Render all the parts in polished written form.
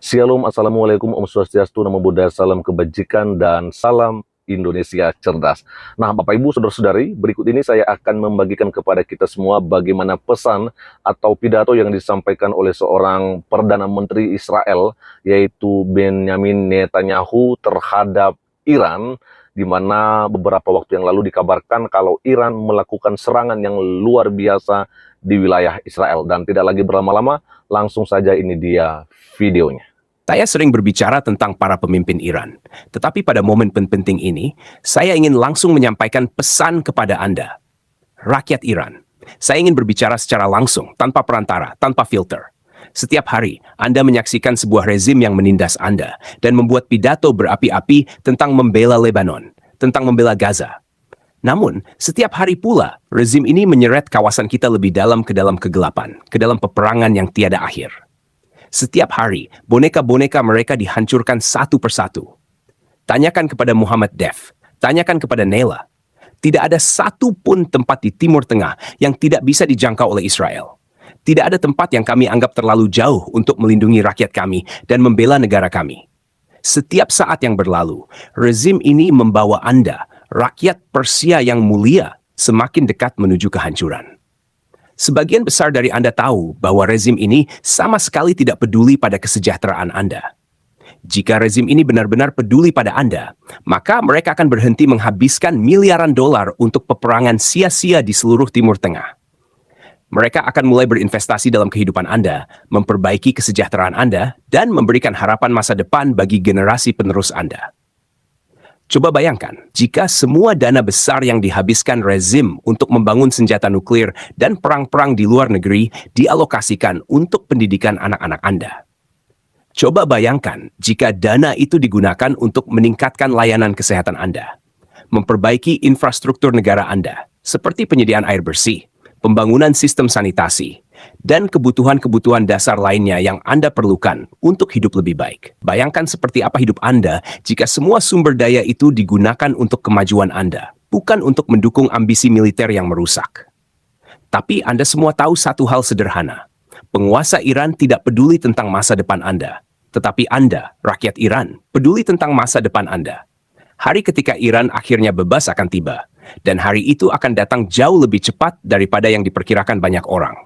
Shalom, Assalamualaikum, Om Swastiastu, Namo Buddhaya, salam kebajikan, dan salam Indonesia cerdas. Nah, Bapak Ibu, Saudara-saudari, berikut ini saya akan membagikan kepada kita semua bagaimana pesan atau pidato yang disampaikan oleh seorang Perdana Menteri Israel, yaitu Benjamin Netanyahu terhadap Iran, di mana beberapa waktu yang lalu dikabarkan kalau Iran melakukan serangan yang luar biasa di wilayah Israel. Dan tidak lagi berlama-lama, langsung saja ini dia videonya. Saya sering berbicara tentang para pemimpin Iran, tetapi pada momen penting ini, saya ingin langsung menyampaikan pesan kepada Anda, rakyat Iran. Saya ingin berbicara secara langsung, tanpa perantara, tanpa filter. Setiap hari, Anda menyaksikan sebuah rezim yang menindas Anda dan membuat pidato berapi-api tentang membela Lebanon, tentang membela Gaza. Namun, setiap hari pula, rezim ini menyeret kawasan kita lebih dalam ke dalam kegelapan, ke dalam peperangan yang tiada akhir. Setiap hari, boneka-boneka mereka dihancurkan satu persatu. Tanyakan kepada Muhammad Dev, tanyakan kepada Nela. Tidak ada satu pun tempat di Timur Tengah yang tidak bisa dijangkau oleh Israel. Tidak ada tempat yang kami anggap terlalu jauh untuk melindungi rakyat kami dan membela negara kami. Setiap saat yang berlalu, rezim ini membawa Anda, rakyat Persia yang mulia, semakin dekat menuju kehancuran. Sebagian besar dari Anda tahu bahwa rezim ini sama sekali tidak peduli pada kesejahteraan Anda. Jika rezim ini benar-benar peduli pada Anda, maka mereka akan berhenti menghabiskan miliaran dolar untuk peperangan sia-sia di seluruh Timur Tengah. Mereka akan mulai berinvestasi dalam kehidupan Anda, memperbaiki kesejahteraan Anda, dan memberikan harapan masa depan bagi generasi penerus Anda. Coba bayangkan, jika semua dana besar yang dihabiskan rezim untuk membangun senjata nuklir dan perang-perang di luar negeri dialokasikan untuk pendidikan anak-anak Anda. Coba bayangkan jika dana itu digunakan untuk meningkatkan layanan kesehatan Anda, memperbaiki infrastruktur negara Anda, seperti penyediaan air bersih, pembangunan sistem sanitasi, dan kebutuhan-kebutuhan dasar lainnya yang Anda perlukan untuk hidup lebih baik. Bayangkan seperti apa hidup Anda jika semua sumber daya itu digunakan untuk kemajuan Anda, bukan untuk mendukung ambisi militer yang merusak. Tapi Anda semua tahu satu hal sederhana. Penguasa Iran tidak peduli tentang masa depan Anda, tetapi Anda, rakyat Iran, peduli tentang masa depan Anda. Hari ketika Iran akhirnya bebas akan tiba, dan hari itu akan datang jauh lebih cepat daripada yang diperkirakan banyak orang.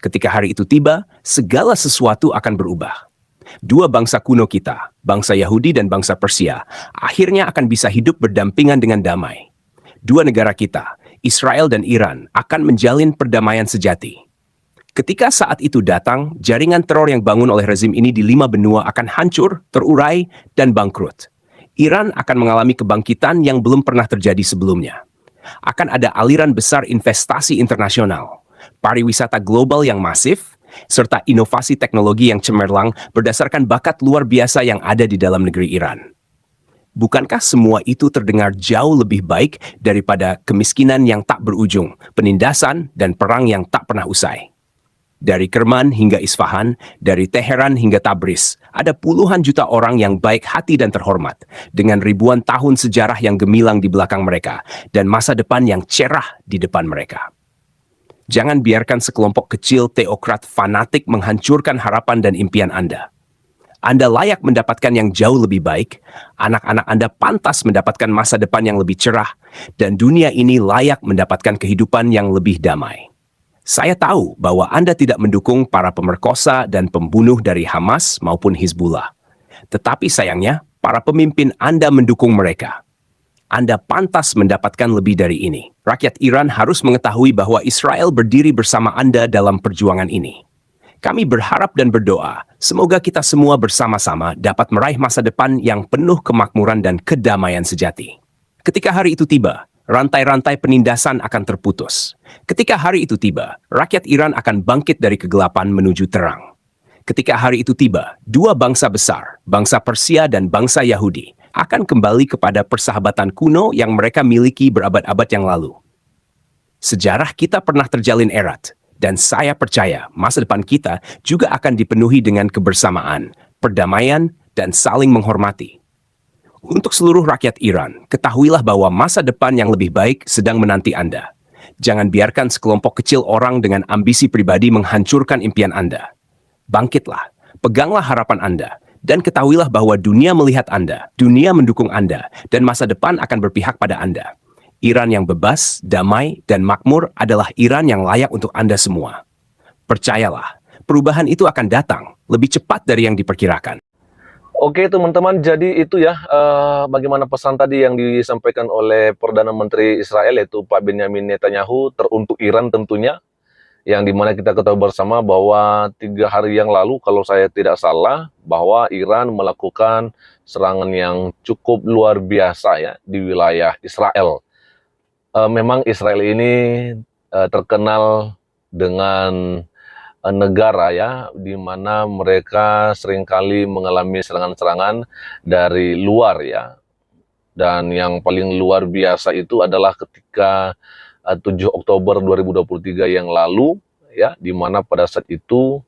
Ketika hari itu tiba, segala sesuatu akan berubah. Dua bangsa kuno kita, bangsa Yahudi dan bangsa Persia, akhirnya akan bisa hidup berdampingan dengan damai. Dua negara kita, Israel dan Iran, akan menjalin perdamaian sejati. Ketika saat itu datang, jaringan teror yang bangun oleh rezim ini di 5 benua akan hancur, terurai, dan bangkrut. Iran akan mengalami kebangkitan yang belum pernah terjadi sebelumnya. Akan ada aliran besar investasi internasional, pariwisata global yang masif, serta inovasi teknologi yang cemerlang berdasarkan bakat luar biasa yang ada di dalam negeri Iran. Bukankah semua itu terdengar jauh lebih baik daripada kemiskinan yang tak berujung, penindasan, dan perang yang tak pernah usai? Dari Kerman hingga Isfahan, dari Teheran hingga Tabriz, ada puluhan juta orang yang baik hati dan terhormat, dengan ribuan tahun sejarah yang gemilang di belakang mereka, dan masa depan yang cerah di depan mereka. Jangan biarkan sekelompok kecil teokrat fanatik menghancurkan harapan dan impian Anda. Anda layak mendapatkan yang jauh lebih baik, anak-anak Anda pantas mendapatkan masa depan yang lebih cerah, dan dunia ini layak mendapatkan kehidupan yang lebih damai. Saya tahu bahwa Anda tidak mendukung para pemerkosa dan pembunuh dari Hamas maupun Hizbullah. Tetapi sayangnya, para pemimpin Anda mendukung mereka. Anda pantas mendapatkan lebih dari ini. Rakyat Iran harus mengetahui bahwa Israel berdiri bersama Anda dalam perjuangan ini. Kami berharap dan berdoa, semoga kita semua bersama-sama dapat meraih masa depan yang penuh kemakmuran dan kedamaian sejati. Ketika hari itu tiba, rantai-rantai penindasan akan terputus. Ketika hari itu tiba, rakyat Iran akan bangkit dari kegelapan menuju terang. Ketika hari itu tiba, dua bangsa besar, bangsa Persia dan bangsa Yahudi, akan kembali kepada persahabatan kuno yang mereka miliki berabad-abad yang lalu. Sejarah kita pernah terjalin erat, dan saya percaya masa depan kita juga akan dipenuhi dengan kebersamaan, perdamaian, dan saling menghormati. Untuk seluruh rakyat Iran, ketahuilah bahwa masa depan yang lebih baik sedang menanti Anda. Jangan biarkan sekelompok kecil orang dengan ambisi pribadi menghancurkan impian Anda. Bangkitlah, peganglah harapan Anda, Dan ketahuilah bahwa dunia melihat Anda, dunia mendukung Anda, dan masa depan akan berpihak pada Anda. Iran yang bebas, damai, dan makmur adalah Iran yang layak untuk Anda semua. Percayalah, perubahan itu akan datang lebih cepat dari yang diperkirakan. Oke teman-teman, jadi itu ya bagaimana pesan tadi yang disampaikan oleh Perdana Menteri Israel yaitu Pak Benyamin Netanyahu teruntuk Iran tentunya, yang dimana kita ketahui bersama bahwa 3 hari yang lalu kalau saya tidak salah bahwa Iran melakukan serangan yang cukup luar biasa ya di wilayah Israel. Memang Israel ini terkenal dengan negara ya, di mana mereka seringkali mengalami serangan-serangan dari luar ya. Dan yang paling luar biasa itu adalah ketika 7 Oktober 2023 yang lalu ya, di mana pada saat itu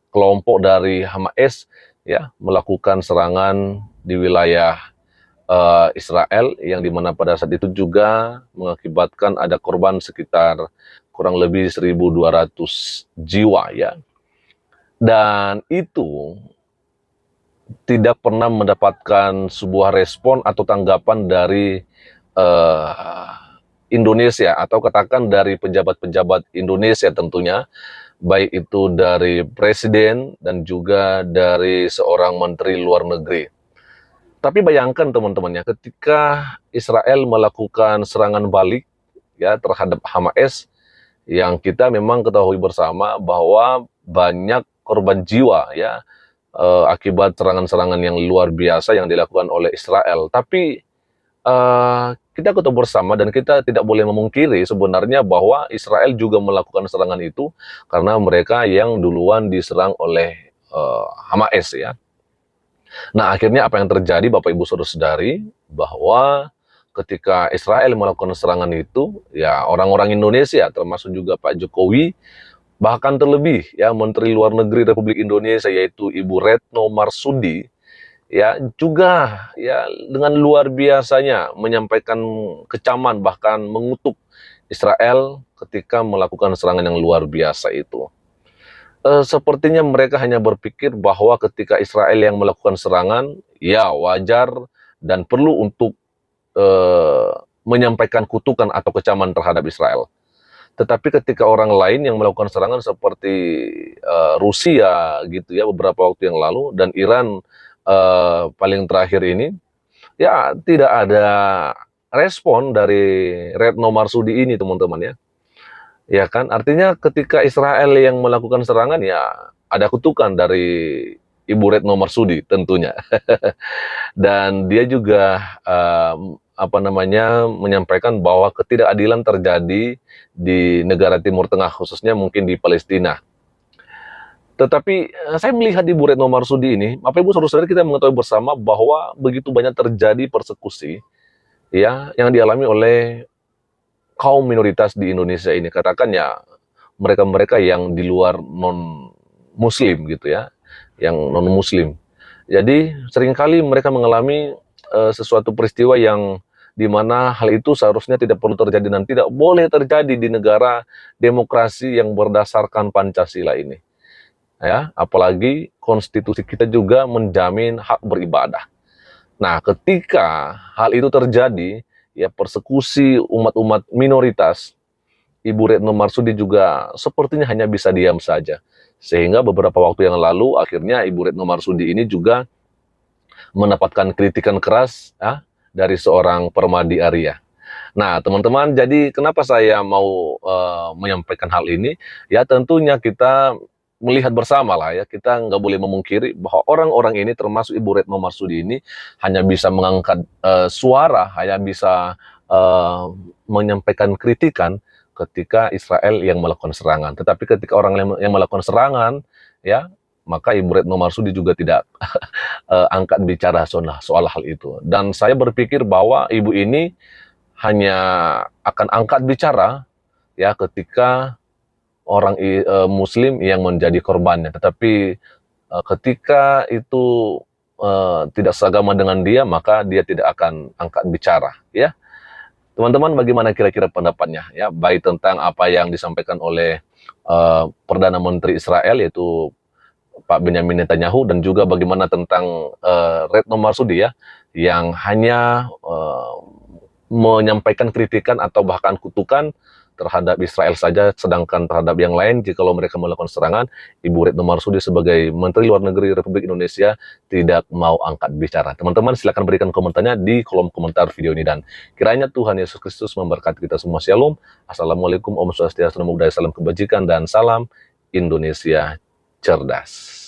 kelompok dari Hamas ya melakukan serangan di wilayah Israel, yang dimana pada saat itu juga mengakibatkan ada korban sekitar kurang lebih 1.200 jiwa ya. Dan itu tidak pernah mendapatkan sebuah respon atau tanggapan dari Indonesia, atau katakan dari pejabat-pejabat Indonesia tentunya, baik itu dari presiden dan juga dari seorang menteri luar negeri. Tapi bayangkan teman-teman ya, ketika Israel melakukan serangan balik ya terhadap Hamas, yang kita memang ketahui bersama bahwa banyak korban jiwa ya akibat serangan-serangan yang luar biasa yang dilakukan oleh Israel. Tapi kita ketahui bersama dan kita tidak boleh memungkiri sebenarnya bahwa Israel juga melakukan serangan itu karena mereka yang duluan diserang oleh Hamas ya. Nah, akhirnya apa yang terjadi Bapak Ibu Saudara-saudari, bahwa ketika Israel melakukan serangan itu, ya orang-orang Indonesia termasuk juga Pak Jokowi, bahkan terlebih ya Menteri Luar Negeri Republik Indonesia yaitu Ibu Retno Marsudi, ya juga ya dengan luar biasanya menyampaikan kecaman bahkan mengutuk Israel ketika melakukan serangan yang luar biasa itu. Sepertinya mereka hanya berpikir bahwa ketika Israel yang melakukan serangan, ya wajar dan perlu untuk menyampaikan kutukan atau kecaman terhadap Israel. Tetapi ketika orang lain yang melakukan serangan seperti Rusia gitu ya beberapa waktu yang lalu, dan Iran paling terakhir ini, ya tidak ada respon dari Retno Marsudi ini teman-teman ya. Ya kan, artinya ketika Israel yang melakukan serangan ya ada kutukan dari Ibu Retno Marsudi tentunya. Dan dia juga menyampaikan bahwa ketidakadilan terjadi di negara Timur Tengah, khususnya mungkin di Palestina. Tetapi saya melihat Ibu Retno Marsudi ini, Bapak Ibu Saudara-saudari, kita mengetahui bersama bahwa begitu banyak terjadi persekusi ya yang dialami oleh kaum minoritas di Indonesia ini, katakan ya mereka-mereka yang di luar non-muslim gitu ya, yang non-muslim. Jadi seringkali mereka mengalami sesuatu peristiwa yang dimana hal itu seharusnya tidak perlu terjadi dan tidak boleh terjadi di negara demokrasi yang berdasarkan Pancasila ini. Ya, apalagi konstitusi kita juga menjamin hak beribadah. Nah, ketika hal itu terjadi, ya persekusi umat-umat minoritas, Ibu Retno Marsudi juga sepertinya hanya bisa diam saja. Sehingga beberapa waktu yang lalu akhirnya Ibu Retno Marsudi ini juga mendapatkan kritikan keras ya, dari seorang Permadi Arya. Nah teman-teman, jadi kenapa saya mau menyampaikan hal ini? Ya tentunya kita melihat bersama lah ya, kita nggak boleh memungkiri bahwa orang-orang ini termasuk Ibu Retno Marsudi ini hanya bisa mengangkat suara, hanya bisa menyampaikan kritikan ketika Israel yang melakukan serangan. Tetapi ketika orang yang melakukan serangan, ya maka Ibu Retno Marsudi juga tidak angkat bicara soal hal itu. Dan saya berpikir bahwa ibu ini hanya akan angkat bicara ya ketika orang Muslim yang menjadi korbannya. Tetapi ketika itu tidak seagama dengan dia, maka dia tidak akan angkat bicara. Ya, teman-teman, bagaimana kira-kira pendapatnya? Ya, baik tentang apa yang disampaikan oleh Perdana Menteri Israel yaitu Pak Benyamin Netanyahu, dan juga bagaimana tentang Retno Marsudi ya, yang hanya menyampaikan kritikan atau bahkan kutukan terhadap Israel saja, sedangkan terhadap yang lain, jikalau mereka melakukan serangan, Ibu Retno Marsudi sebagai Menteri Luar Negeri Republik Indonesia tidak mau angkat bicara. Teman-teman silakan berikan komentarnya di kolom komentar video ini, dan kiranya Tuhan Yesus Kristus memberkati kita semua. Shalom. Assalamualaikum, Om Swastiastu, Namo Buddhaya, salam kebajikan, dan salam Indonesia cerdas.